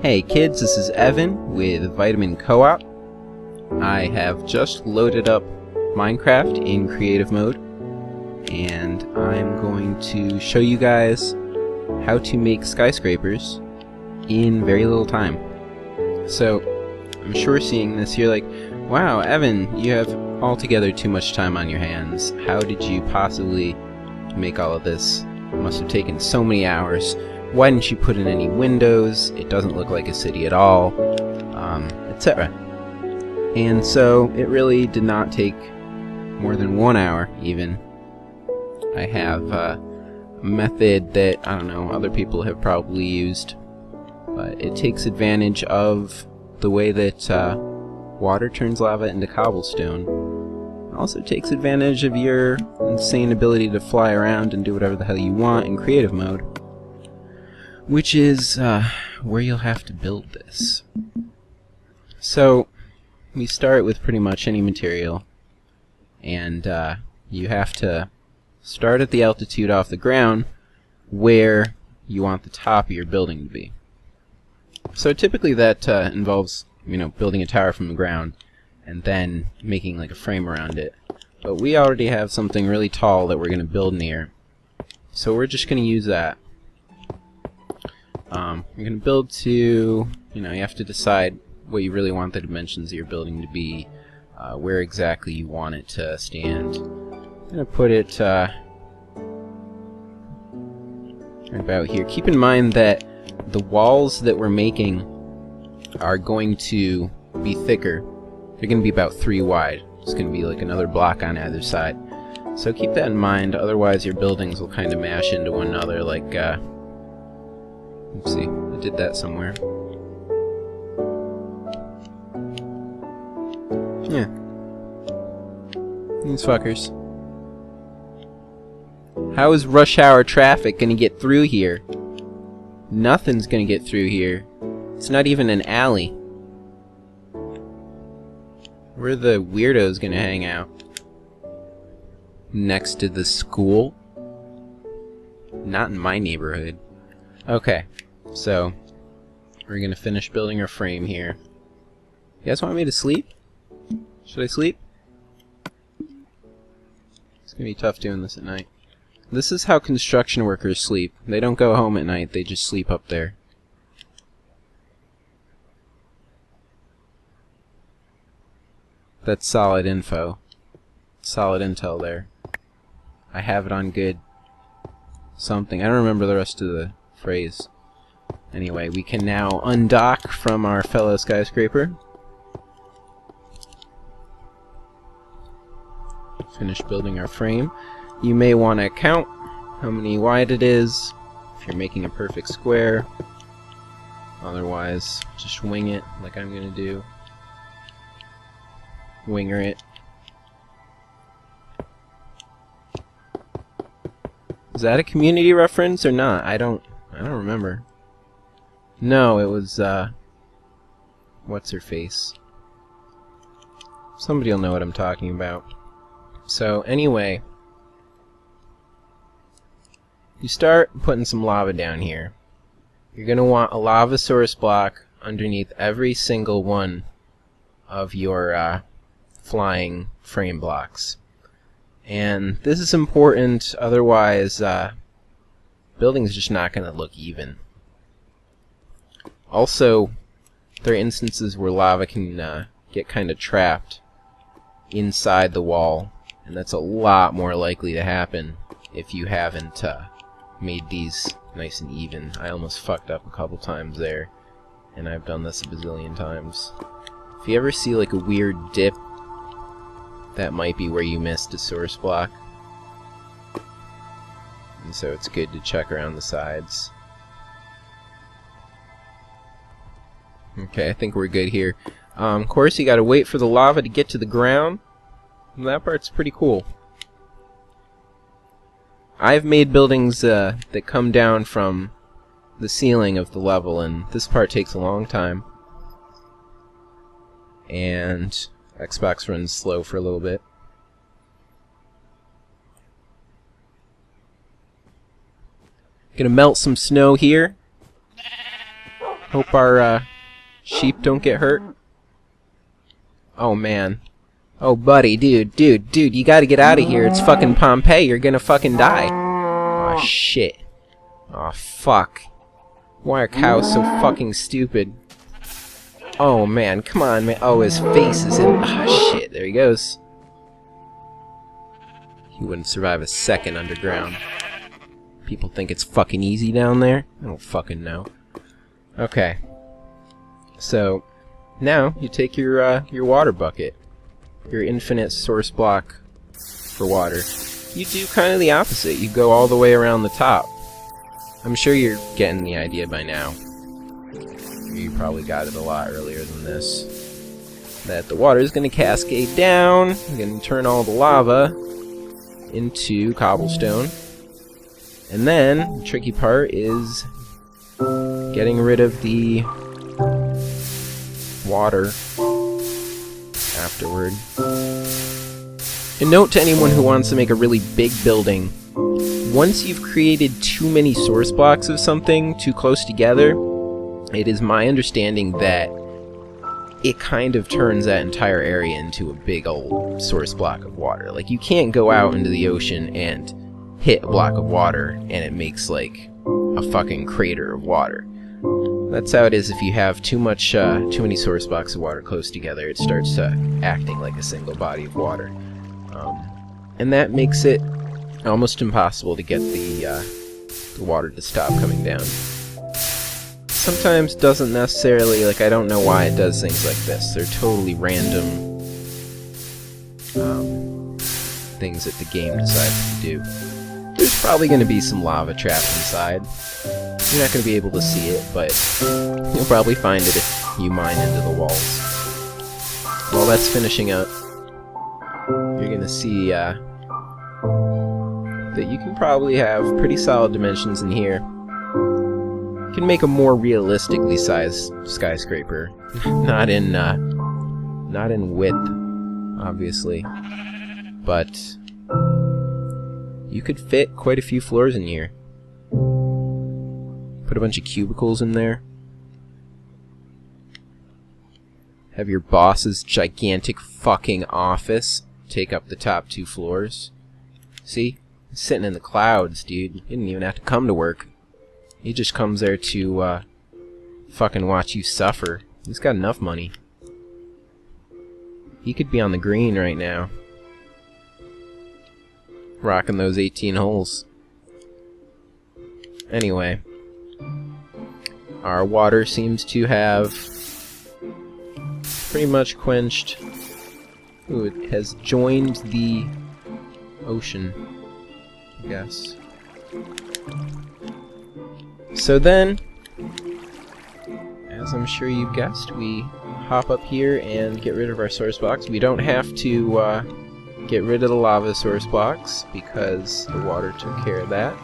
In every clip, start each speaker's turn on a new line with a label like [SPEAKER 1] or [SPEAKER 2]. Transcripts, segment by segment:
[SPEAKER 1] Hey kids, this is Evan with Vitamin Co-op. I have just loaded up Minecraft in creative mode, and I'm going to show you guys how to make skyscrapers in very little time. So, I'm sure seeing this you're like, wow, Evan, you have altogether too much time on your hands. How did you possibly make all of this? It must have taken so many hours. Why didn't you put in any windows? It doesn't look like a city at all, etc. And so it really did not take more than 1 hour even. I have a method that, I don't know, other people have probably used, but it takes advantage of the way that water turns lava into cobblestone. It also takes advantage of your insane ability to fly around and do whatever the hell you want in creative mode, which is where you'll have to build this. So we start with pretty much any material, and you have to start at the altitude off the ground where you want the top of your building to be. So typically that involves, you know, building a tower from the ground and then making like a frame around it. But we already have something really tall that we're going to build near, so we're just going to use that. You're going to build to, you know, you have to decide what you really want the dimensions of your building to be, where exactly you want it to stand. I'm going to put it right about here. Keep in mind that the walls that we're making are going to be thicker. They're going to be about 3 wide. It's going to be like another block on either side. So keep that in mind, otherwise your buildings will kind of mash into one another like, let's see, I did that somewhere. Yeah. These fuckers. How is rush hour traffic gonna get through here? Nothing's gonna get through here. It's not even an alley. Where are the weirdos gonna hang out? Next to the school? Not in my neighborhood. Okay, so we're gonna finish building our frame here. You guys want me to sleep? Should I sleep? It's gonna be tough doing this at night. This is how construction workers sleep. They don't go home at night, they just sleep up there. That's solid info. Solid intel there. I have it on good something. I don't remember the rest of the phrase. Anyway, we can now undock from our fellow skyscraper. Finish building our frame. You may want to count how many wide it is if you're making a perfect square. Otherwise, just wing it like I'm gonna do. Winger it. Is that a community reference or not? I don't remember. No, it was what's her face? Somebody'll know what I'm talking about. So anyway, you start putting some lava down here. You're gonna want a lava source block underneath every single one of your flying frame blocks. And this is important, otherwise building's just not going to look even. Also, there are instances where lava can get kind of trapped inside the wall, and that's a lot more likely to happen if you haven't made these nice and even. I almost fucked up a couple times there, and I've done this a bazillion times. If you ever see like a weird dip, that might be where you missed a source block. And so it's good to check around the sides. Okay, I think we're good here. Of course, you gotta wait for the lava to get to the ground. And that part's pretty cool. I've made buildings that come down from the ceiling of the level, and this part takes a long time. And Xbox runs slow for a little bit. Gonna melt some snow here. Hope our sheep don't get hurt. Oh man. Oh buddy, dude, you gotta get out of here. It's fucking Pompeii. You're gonna fucking die. Oh shit. Oh fuck. Why are cows so fucking stupid? Oh man, come on man. Oh, his face is in... Oh shit, there he goes. He wouldn't survive a second underground. People think it's fucking easy down there? I don't fucking know. Okay. So, now you take your water bucket. Your infinite source block for water. You do kind of the opposite. You go all the way around the top. I'm sure you're getting the idea by now. You probably got it a lot earlier than this. That the water is going to cascade down. You're going to turn all the lava into cobblestone. And then, the tricky part is getting rid of the water afterward. And note to anyone who wants to make a really big building, once you've created too many source blocks of something too close together, it is my understanding that it kind of turns that entire area into a big old source block of water. Like, you can't go out into the ocean and hit a block of water and it makes like a fucking crater of water. That's how it is if you have too many source blocks of water close together. It starts acting like a single body of water. And that makes it almost impossible to get the water to stop coming down. Sometimes doesn't necessarily, like, I don't know why it does things like this. They're totally random things that the game decides to do. There's probably going to be some lava trapped inside. You're not going to be able to see it, but you'll probably find it if you mine into the walls. While that's finishing up, you're going to see that you can probably have pretty solid dimensions in here. You can make a more realistically sized skyscraper. Not in width, obviously. But you could fit quite a few floors in here. Put a bunch of cubicles in there. Have your boss's gigantic fucking office take up the top 2 floors. See? He's sitting in the clouds, dude. He didn't even have to come to work. He just comes there to fucking watch you suffer. He's got enough money. He could be on the green right now. Rocking those 18 holes. Anyway. Our water seems to have pretty much quenched. Ooh, it has joined the ocean, I guess. So then, as I'm sure you've guessed, we hop up here and get rid of our source blocks. We don't have to get rid of the lava source blocks because the water took care of that.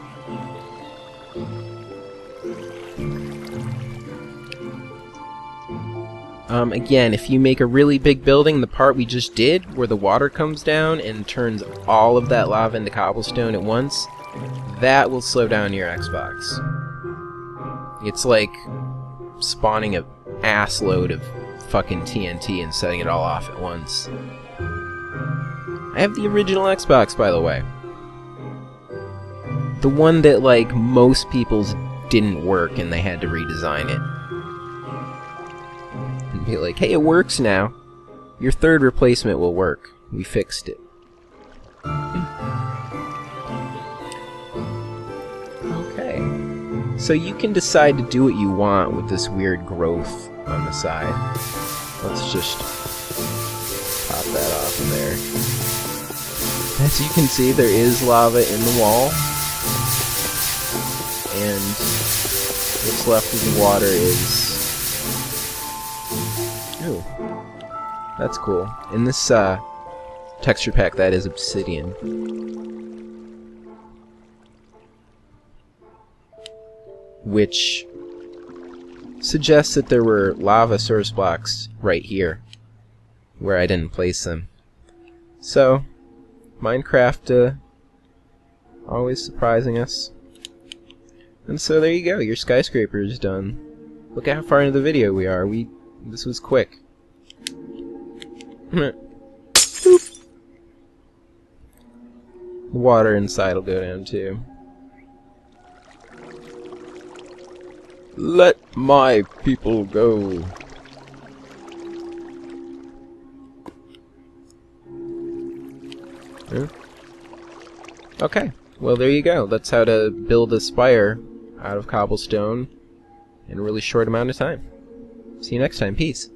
[SPEAKER 1] Again, if you make a really big building, the part we just did, where the water comes down and turns all of that lava into cobblestone at once, that will slow down your Xbox. It's like spawning an ass load of fucking TNT and setting it all off at once. I have the original Xbox, by the way. The one that, like, most people's didn't work and they had to redesign it. And be like, hey, it works now. Your third replacement will work. We fixed it. Okay. So you can decide to do what you want with this weird growth on the side. Let's just pop that off of there. As you can see, there is lava in the wall. And what's left of the water is... Ooh. That's cool. In this texture pack, that is obsidian. Which suggests that there were lava source blocks right here, where I didn't place them. So, Minecraft always surprising us. And so there you go, your skyscraper is done. Look at how far into the video we are. This was quick. The water inside will go down too. Let my people go. Okay, well there you go. That's how to build a spire out of cobblestone in a really short amount of time. See you next time. Peace.